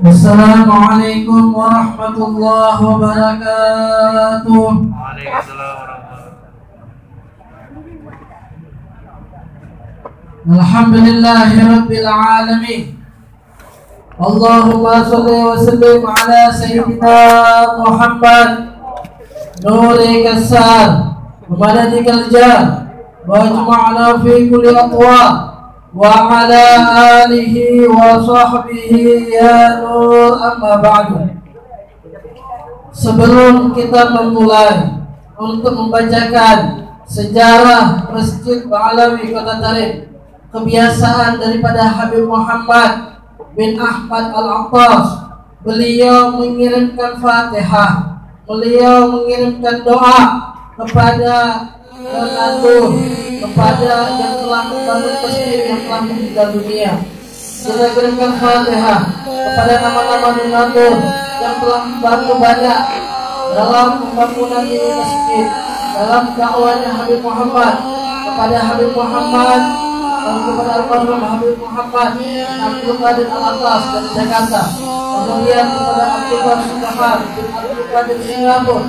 Assalamualaikum warahmatullahi wabarakatuh. Waalaikumsalam warahmatullahi wabarakatuh. Alhamdulillahi rabbil alamin. Allahumma shalli wa sallim ala sayyidina Muhammad nuri kasar wa madadikal jar wa ajma'na fi kulli atwa wa ala alihi wa sahbihi ya nur, amma ba'du. Sebelum kita memulai untuk membacakan sejarah Masjid Ba'alawi Kota Tarim, kebiasaan daripada Habib Muhammad bin Ahmad Al-Attas, beliau mengirimkan Fatihah, beliau mengirimkan doa kepada donatur, kepada yang telah membangun masjid yang telah meninggal dunia. Kita kirimkan Fatihah kepada nama-nama donatur yang telah membantu banyak dalam pembangunan ini masjid, dalam dakwahnya Habib Muhammad, kepada Habib Muhammad dan kepada almarhum Habib Muhammad Abdul Qadir Al-Attas dari Jakarta, kemudian kepada Abdul Qadir bin Abdul Qadir Singapura,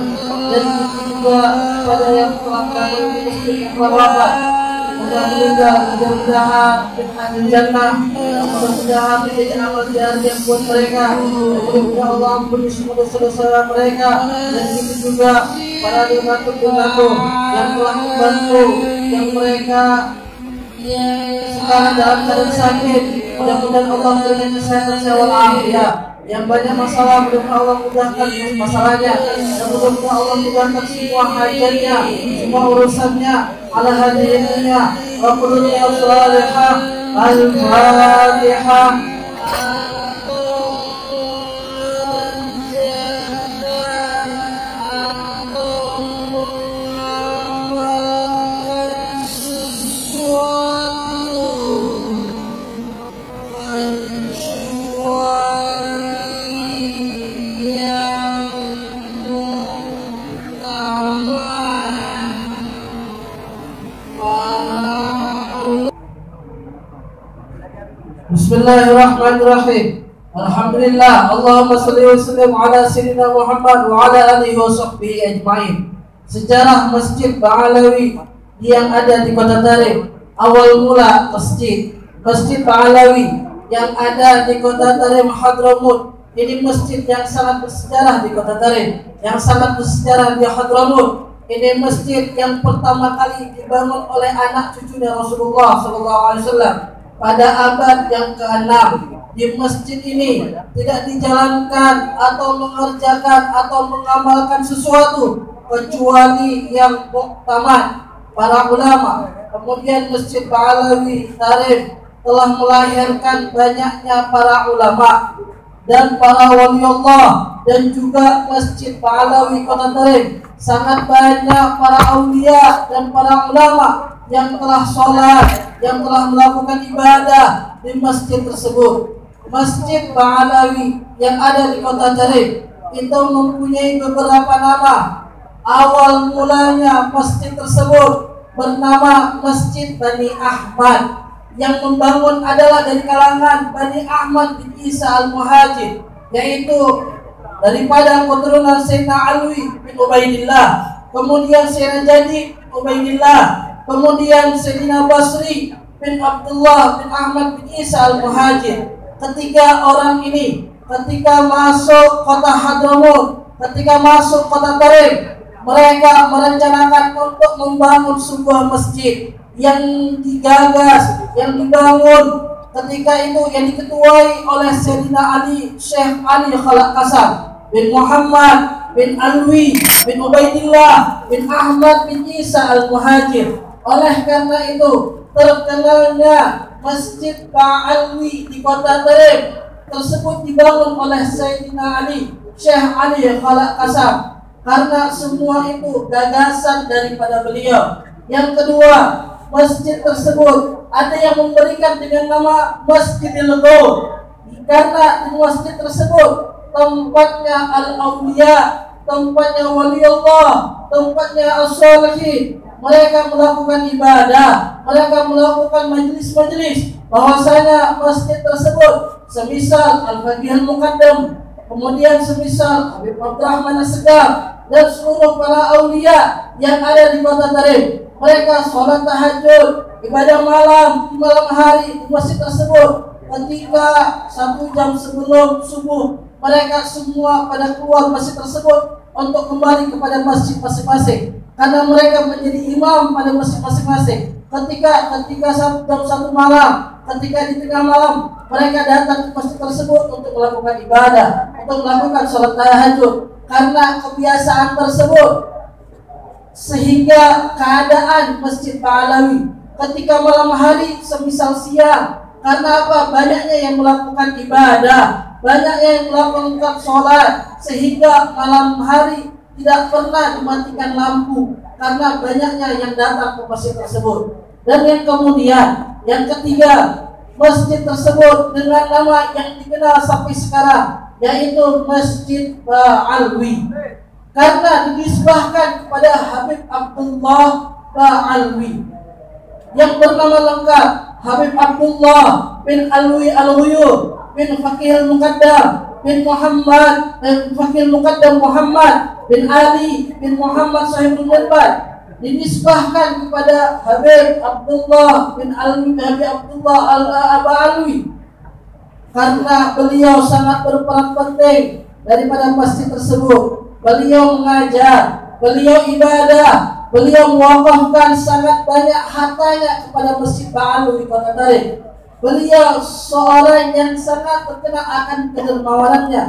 dan juga kepada yang telah membangun di masjid yang telah wafat, mudah-mudahan mudah-mudahan ahli jannah, mudah-mudahan menjadi amal jariah yang buat mereka, mudah-mudahan Allah ampuni semua dosa-dosa mereka, dan itu juga para donatur-donatur yang telah membantu, yang mereka sekarang dalam keadaan sakit, mudah-mudahan Allah memberikan kesehatan sehat walafiat. Yang banyak masalah, mudah-mudahan Allah mudahkan masalahnya, dan mudah-mudahan Allah mudahkan semua hajatnya, semua urusannya, ala hadirinnya wa qulubina salihah. Al-Fatihah. Bismillahirrahmanirrahim. Alhamdulillah, Allahumma shalli wa sallim ala sayyidina Muhammad wa ala alihi wa sahbihi ajma'in. Sejarah Masjid Ba'alawi yang ada di Kota Tarim. Awal mula Masjid Ba'alawi yang ada di Kota Tarim Hadramut. Ini masjid yang sangat bersejarah di Kota Tarim, yang sangat bersejarah di Hadramut. Ini masjid yang pertama kali dibangun oleh anak cucunya Rasulullah SAW pada abad yang ke-6. Di masjid ini tidak dijalankan atau mengerjakan atau mengamalkan sesuatu kecuali yang muktamad para ulama. Kemudian Masjid Ba'alawi Tarim telah melahirkan banyaknya para ulama dan para wali Allah, dan juga Masjid Ba'alawi Kota Tarim sangat banyak para aulia dan para ulama yang telah sholat, yang telah melakukan ibadah di masjid tersebut. Masjid Ba'alawi yang ada di Kota Tarim itu mempunyai beberapa nama. Awal mulanya masjid tersebut bernama Masjid Bani Ahmad. Yang membangun adalah dari kalangan Bani Ahmad bin Isa Al-Muhajir, yaitu daripada keturunan Sayyidina Alwi bin Ubaidillah, kemudian Sayyidina Jadi bin Ubaidillah, kemudian Sayyidina Basri bin Abdullah bin Ahmad bin Isa Al-Muhajir. Ketiga orang ini ketika masuk kota Hadramut, ketika masuk kota Tarim, mereka merencanakan untuk membangun sebuah masjid yang digagas, yang dibangun ketika itu, yang diketuai oleh Sayyidina Ali, Syekh Ali Khalaq Kasam bin Muhammad bin Alwi bin Ubaidillah bin Ahmad bin Isa Al-Muhajir. Oleh karena itu terkenalnya Masjid Ba'alawi di Kota Tarim tersebut dibangun oleh Sayyidina Ali, Syekh Ali Khalaq Kasam, karena semua itu gagasan daripada beliau. Yang kedua, masjid tersebut ada yang memberikan dengan nama Masjidil Ghaur, karena di masjid tersebut tempatnya al-awliya, tempatnya wali Allah, tempatnya as-salihin. Mereka melakukan ibadah, mereka melakukan majelis-majelis. Bahwasanya masjid tersebut semisal Al-Faqih Al-Muqaddam, kemudian semisal Habib Abdurrahman As-Segaf, dan seluruh para aulia yang ada di kota Tarim. Mereka sholat tahajud, ibadah malam di malam hari di masjid tersebut. Ketika 1 jam sebelum subuh, mereka semua pada keluar masjid tersebut untuk kembali kepada masjid masing-masing, karena mereka menjadi imam pada masjid masing-masing. Ketika 1 malam, ketika di tengah malam, mereka datang ke masjid tersebut untuk melakukan ibadah, untuk melakukan sholat tahajud. Karena kebiasaan tersebut, sehingga keadaan Masjid Ba'alawi ketika malam hari semisal siang, karena apa? Banyaknya yang melakukan ibadah, banyaknya yang melakukan sholat, sehingga malam hari tidak pernah dimatikan lampu karena banyaknya yang datang ke masjid tersebut. Dan yang kemudian, yang ketiga, masjid tersebut dengan nama yang dikenal sampai sekarang, yaitu Masjid Ba'alwi, karena dinisbahkan kepada Habib Abdullah Ba'alwi yang bernama lengkap Habib Abdullah bin Alwi Al-Ghuyur bin Faqih Al-Muqaddam bin Faqih Al-Muqaddam Muhammad bin Ali bin Muhammad Sahibul Mirbat, dinisbahkan kepada Habib Abdullah bin Habib Abdullah Al-Ba'alwi karena beliau sangat berperan penting daripada masjid tersebut. Beliau mengajar, beliau ibadah, beliau mewakafkan sangat banyak hartanya kepada Masjid Ba'alwi di kota Tarim. Beliau seorang yang sangat terkenal akan kedermawanannya.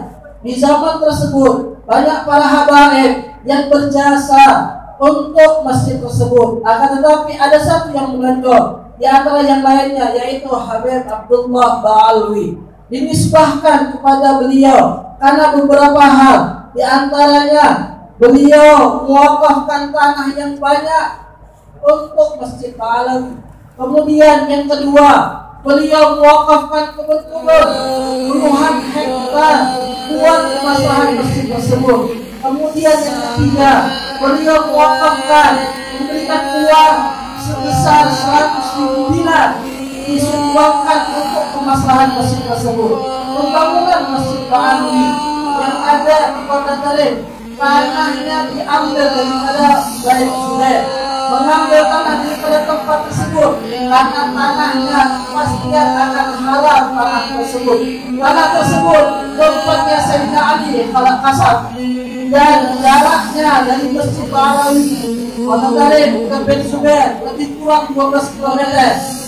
Di zaman tersebut banyak para habaib yang berjasa untuk masjid tersebut. Akan tetapi ada satu yang menonjol di antara yang lainnya, yaitu Habib Abdullah Ba'alwi. Dinisbahkan kepada beliau karena beberapa hal, di antaranya beliau mewakafkan tanah yang banyak untuk Masjid Ba'alawi. Kemudian yang kedua, beliau mewakafkan kebun-kebun puluhan hektar buat kemaslahan masjid tersebut. Kemudian yang ketiga, beliau mewakafkan, memberikan uang sebesar 100.000 dinar disumbangkan untuk kemaslahan masjid tersebut. Pembangunan Masjid Ba'alwi yang ada di kota Tarim, tanahnya diambil daripada Baik Zubair, mengambil tanah daripada tempat tersebut karena tanahnya pastikan akan halal. Tanah tersebut tempatnya Sayyidina Ali Khalaq Kasab, dan jaraknya dari Masjid Ba'alwi kota Tarim ke Baik Zubair lebih kurang 12 km.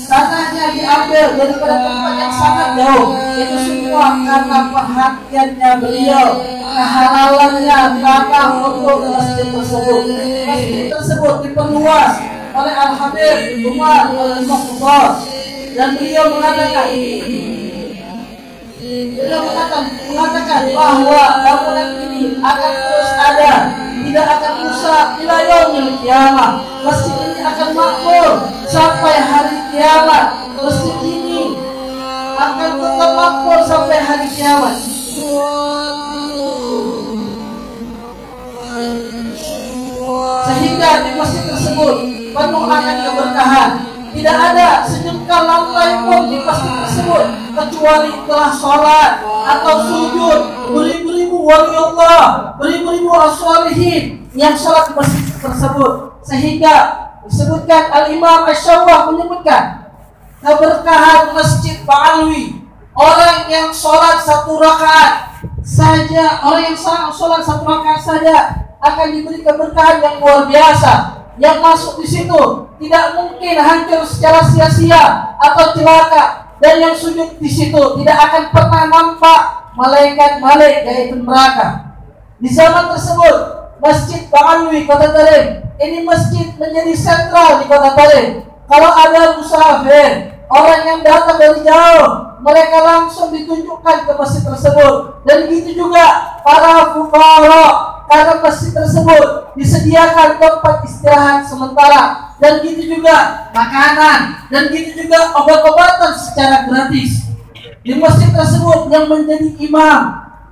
Tanahnya diambil daripada tempat yang sangat jauh. Itu semua karena perhatiannya beliau, kehalalannya tanah untuk masjid tersebut. Masjid tersebut diperluas oleh Al-Habib Umar Al-Muqtar, dan beliau mengatakan bahwa bangunan ini akan terus ada, tidak akan rusak ila yaumil qiyamah. Masjid ini akan makmur sampai hari kiamat. Masjid ini akan tetap makmur sampai hari kiamat. Sehingga di masjid tersebut penuh akan keberkahan. Tidak ada sejengkal lantai pun di masjid tersebut kecuali telah sholat atau sujud beribu-ribu wali Allah, beribu-ribu as-salihin yang sholat di masjid tersebut. Sehingga disebutkan Al-Imam Asy-Syawah menyebutkan keberkahan Masjid Ba'alwi, orang yang sholat 1 rakaat saja, akan diberi keberkahan yang luar biasa. Yang masuk di situ tidak mungkin hancur secara sia-sia atau celaka, dan yang sujud di situ tidak akan pernah nampak malaikat yaitu neraka. Di zaman tersebut Masjid Ba'alwi kota Tarim ini masjid menjadi sentral di kota Tarim. Kalau ada musafir, orang yang datang dari jauh, mereka langsung ditunjukkan ke masjid tersebut. Dan begitu juga para fuqara, karena masjid tersebut disediakan tempat istirahat sementara, dan begitu juga makanan, dan begitu juga obat-obatan secara gratis. Di masjid tersebut yang menjadi imam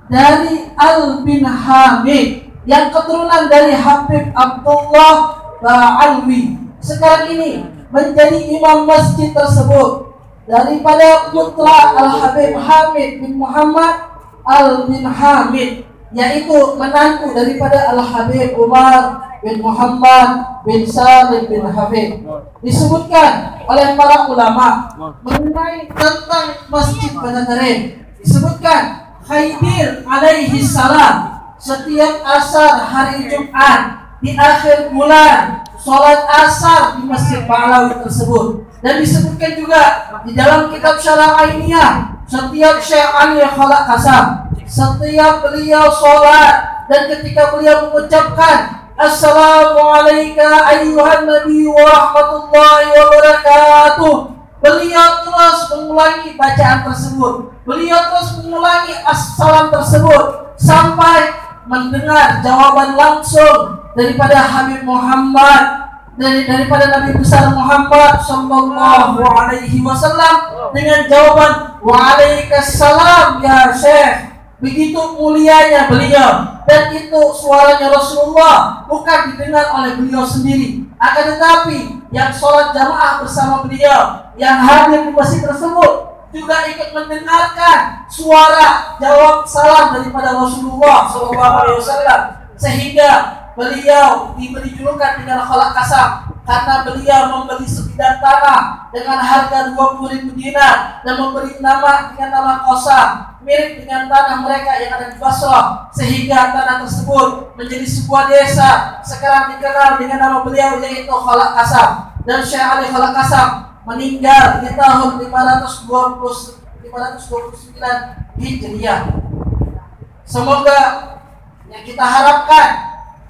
dari Al bin Hamid, yang keturunan dari Habib Abdullah Ba'alwi, sekarang ini menjadi imam masjid tersebut. daripada putra Al-Habib Hamid bin Muhammad Al-bin Hamid, yaitu menantu daripada Al-Habib Umar bin Muhammad bin Salim bin Habib. Disebutkan oleh para ulama mengenai tentang Masjid Banatarib. Disebutkan Khidir alaihi salam setiap asar hari Jumat di akhir bulan sholat asar di Masjid Ba'alawi tersebut. Dan disebutkan juga di dalam kitab Syarah Ainiyah, setiap Syekh Ali Khalaq Kasam, setiap beliau sholat dan ketika beliau mengucapkan Assalamualaikum ayyuhan nabi wa rahmatullahi wa barakatuh, beliau terus mengulangi bacaan tersebut. Beliau terus mengulangi assalam tersebut sampai mendengar jawaban langsung daripada Habib Muhammad, daripada Nabi besar Muhammad sallallahu alaihi wasallam dengan jawaban waalaikumsalam ya Syekh. Begitu mulianya beliau, dan itu suaranya Rasulullah, bukan didengar oleh beliau sendiri, akan tetapi yang sholat jamaah bersama beliau, yang hadir di masjid tersebut juga ikut mendengarkan suara jawab salam daripada Rasulullah SAW, sehingga beliau diberi julukan dengan Khalaq Kasam karena beliau membeli sebidang tanah dengan harga 20.000 dinar dan memberi nama dengan nama Qasam, mirip dengan tanah mereka yang ada di Basrah, sehingga tanah tersebut menjadi sebuah desa sekarang dikenal dengan nama beliau, yaitu Khalaq Kasam. Dan Syekh Ali Khalaq Kasam meninggal di tahun 529 Hijriah. Semoga yang kita harapkan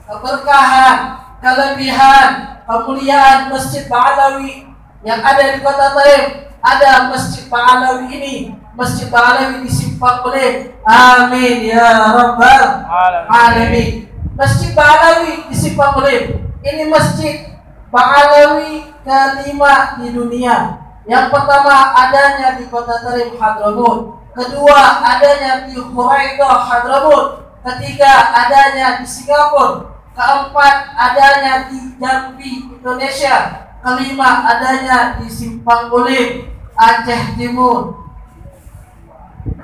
keberkahan, kelebihan, kemuliaan Masjid Ba'alawi yang ada di Kota Taif, ada Masjid Ba'alawi ini, Masjid Ba'alawi di Simpang Kulim. Amin ya rabbal alamin. Masjid Ba'alawi di Simpang Kulim ini Masjid Ba'alawi kelima di dunia. Yang pertama adanya di Kota Taif Hadramut, kedua adanya di Huraidah Hadramut, ketiga adanya di Singapura, keempat adanya di Jambi Indonesia, kelima adanya di Simpang Kulim Aceh Timur.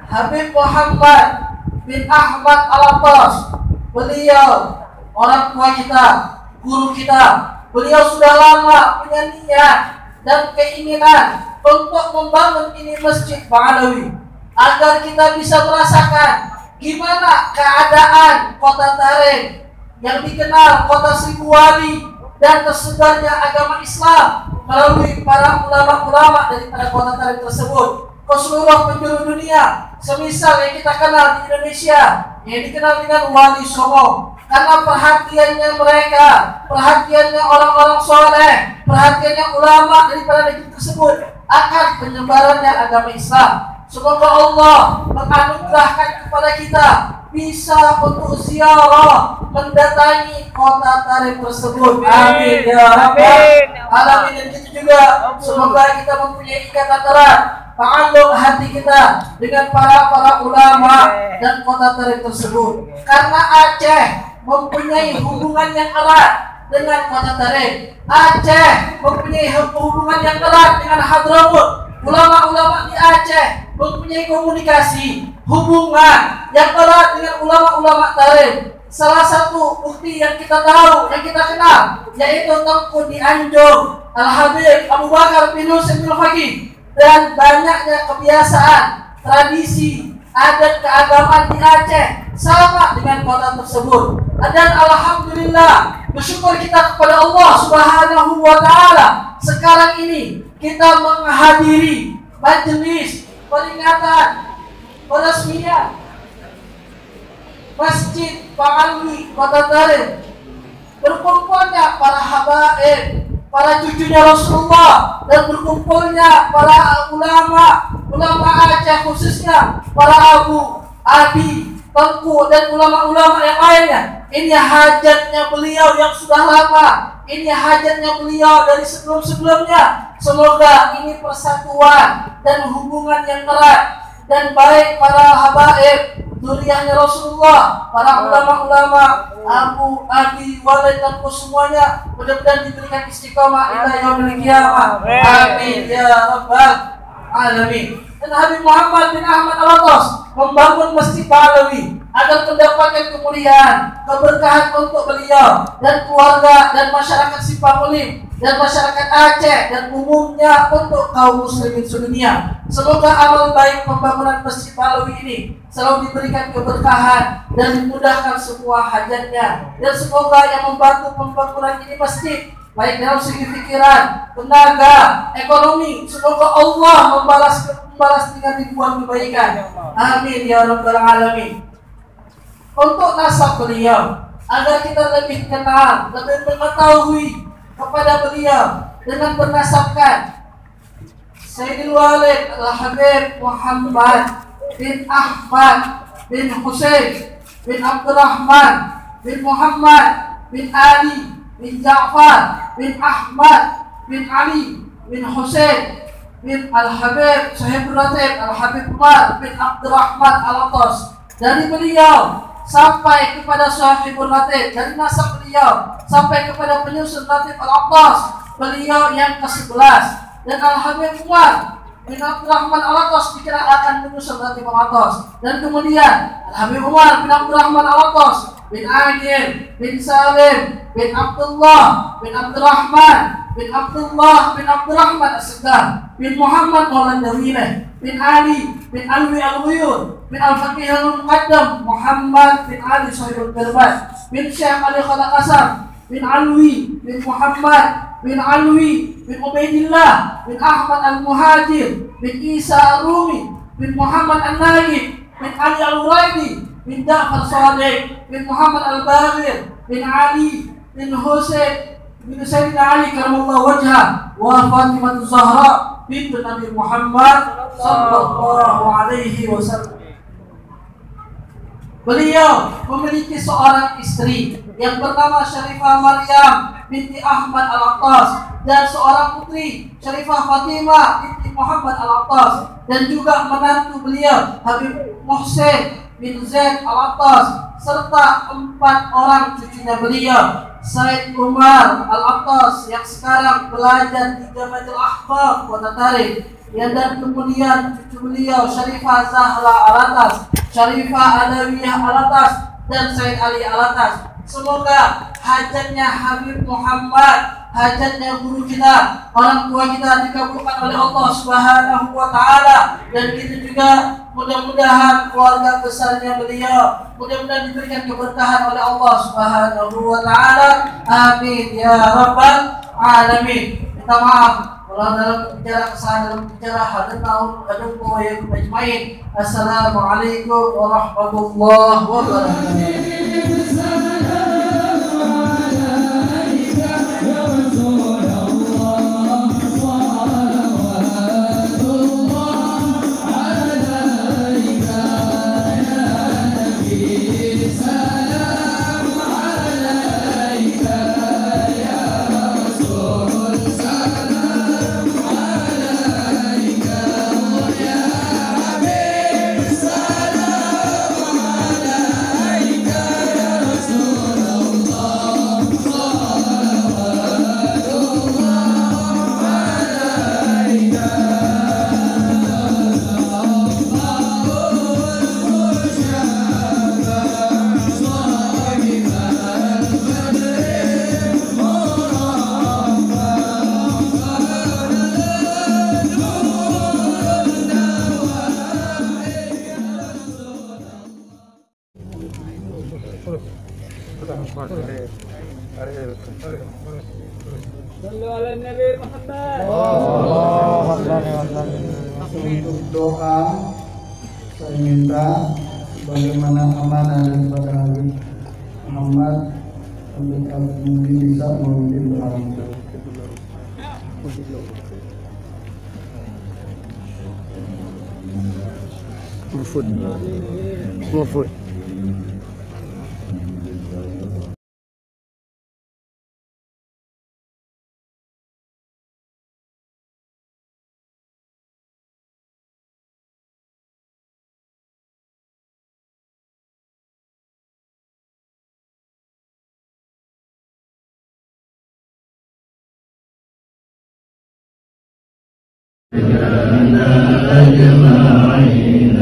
Habib Muhammad bin Ahmad Al-Attas, beliau orang tua kita, guru kita, beliau sudah lama punya niat dan keinginan untuk membangun ini Masjid Ba'alawi agar kita bisa merasakan gimana keadaan Kota Taif yang dikenal kota seribu wali dan tersebarnya agama Islam melalui para ulama-ulama daripada Kota Taif tersebut ke seluruh penjuru dunia. Semisal yang kita kenal di Indonesia yang dikenal dengan Wali Songo, karena perhatiannya mereka, perhatiannya orang-orang soleh, perhatiannya ulama daripada negeri tersebut akan penyebarannya agama Islam. Semoga Allah menganugerahkan kepada kita bisa untuk ziarah mendatangi Kota Taif tersebut. Amin ya rabbal alamin. Dan itu juga semoga kita mempunyai ikatan erat ta'alluq hati kita dengan para ulama dan Kota Taif tersebut, karena Aceh mempunyai hubungan yang erat dengan Kota Taif. Aceh mempunyai hubungan yang erat dengan Hadramut. Ulama-ulama di Aceh mempunyai komunikasi, hubungan yang erat dengan ulama-ulama Taif. Salah satu bukti yang kita tahu, yang kita kenal, yaitu Tengku di Anjung, Al-Habib Abu Bakar bin Husain bin Faqih, dan banyaknya kebiasaan, tradisi, adat keagamaan di Aceh sama dengan kota tersebut. Dan alhamdulillah, bersyukur kita kepada Allah Subhanahu wa taala, sekarang ini kita menghadiri majelis peringatan peresmian Masjid Ba'alawi Kota Taif. Berkumpulnya para habaib, para cucunya Rasulullah, dan berkumpulnya para ulama Aceh, khususnya para Abu, Abi, Tengku, dan ulama-ulama yang lainnya. Ini hajatnya beliau yang sudah lama, ini hajatnya beliau dari sebelum-sebelumnya. Semoga ini persatuan dan hubungan yang erat dan baik para habaib, zuriyahnya Rasulullah, para ulama-ulama, Abu, Abi, Walid, dan semuanya mudah-mudahan diberikan istiqamah ila yaumil qiyamah. Amin ya rabbal alamin. Dan Habib Muhammad bin Ahmad Al-Atas membangun Masjid Ba'alawi agar mendapatkan kemuliaan, keberkahan untuk beliau dan keluarga dan masyarakat Sipamulim dan masyarakat Aceh dan umumnya untuk kaum muslimin sedunia. Semoga amal baik pembangunan Masjid Ba'alawi ini selalu diberikan keberkahan dan dimudahkan semua hajatnya, dan semoga yang membantu pembangunan ini masjid baik dalam segi pikiran, tenaga, ekonomi, semoga Allah membalas dengan ribuan kebaikan. Amin ya rabbal alamin. Untuk nasab beliau, agar kita lebih kenal, lebih mengetahui kepada beliau dengan bernasabkan Sayyidul Walid Al-Habib Muhammad bin Ahmad bin Husain bin Abdurrahman bin Muhammad bin Ali bin Ja'far bin Ahmad bin Ali bin Husain bin Al-Habib Sahibul Ratib Al-Habib Umar bin Abdurrahman Al-Atas. Dari beliau sampai kepada Sahibul Ratib, dari nasab beliau sampai kepada penyusun Ratib Al-Atas, beliau yang ke-11. Dan Al-Habib Umar bin Abdurrahman Al-Atas dikira akan menyusul Ratib Al-Atas. Dan kemudian Al-Habib Umar bin Abdurrahman Al-Atas bin Agil bin Salim bin Abdullah bin Abdurrahman bin Abdullah bin Abdurrahman As-Segar bin Muhammad Maulan Dawileh bin Ali bin Alwi Al-Ghuyur bin Al-Faqih Al-Muqaddam Muhammad bin Ali Sahibul Birbat bin Syekh Ali Khalaqasam bin Alwi bin Muhammad bin Alwi bin Ubaidillah bin Ahmad Al-Muhajir bin Isa Ar-Rumi bin Muhammad An-Nagib bin Ali Al-Uraidi bin Ja'far Shadiq bin Muhammad Al-Baghir bin Ali bin Husain bin Sayyidina Ali karamallahu wajhah wa Fatimah Zahra bintu Nabi Muhammad sallallahu alaihi wasallam. Beliau memiliki seorang istri yang bernama Syarifah Maryam binti Ahmad Al-Atas dan seorang putri Syarifah Fatimah binti Muhammad Al-Atas, dan juga menantu beliau Habib Muhsin bin Zaid Al-Atas serta 4 orang cucunya beliau, Said Umar Al-Atas yang sekarang belajar di Jamiatul Ahbab Kota Tarik, ya, dan kemudian cucu beliau Syarifah Zahra Al-Atas, Syarifah Alawiyah Al-Atas, dan Said Ali Al-Atas. Semoga hajatnya Habib Muhammad, hajatnya guru kita, orang tua kita dikabulkan oleh Allah Subhanahu wa taala, dan kita juga mudah-mudahan keluarga besarnya beliau mudah-mudahan diberikan keberkahan oleh Allah Subhanahu wa taala. Amin ya rabbal alamin. Minta maaf kalau dalam bicara kesalahan dalam bicara hadapun wa yakum ajmain. Assalamualaikum warahmatullahi wabarakatuh. Doa saya minta bagaimana amanah daripada Habib Muhammad sampai mungkin bisa memimpin doa. Mahfud. أجمعين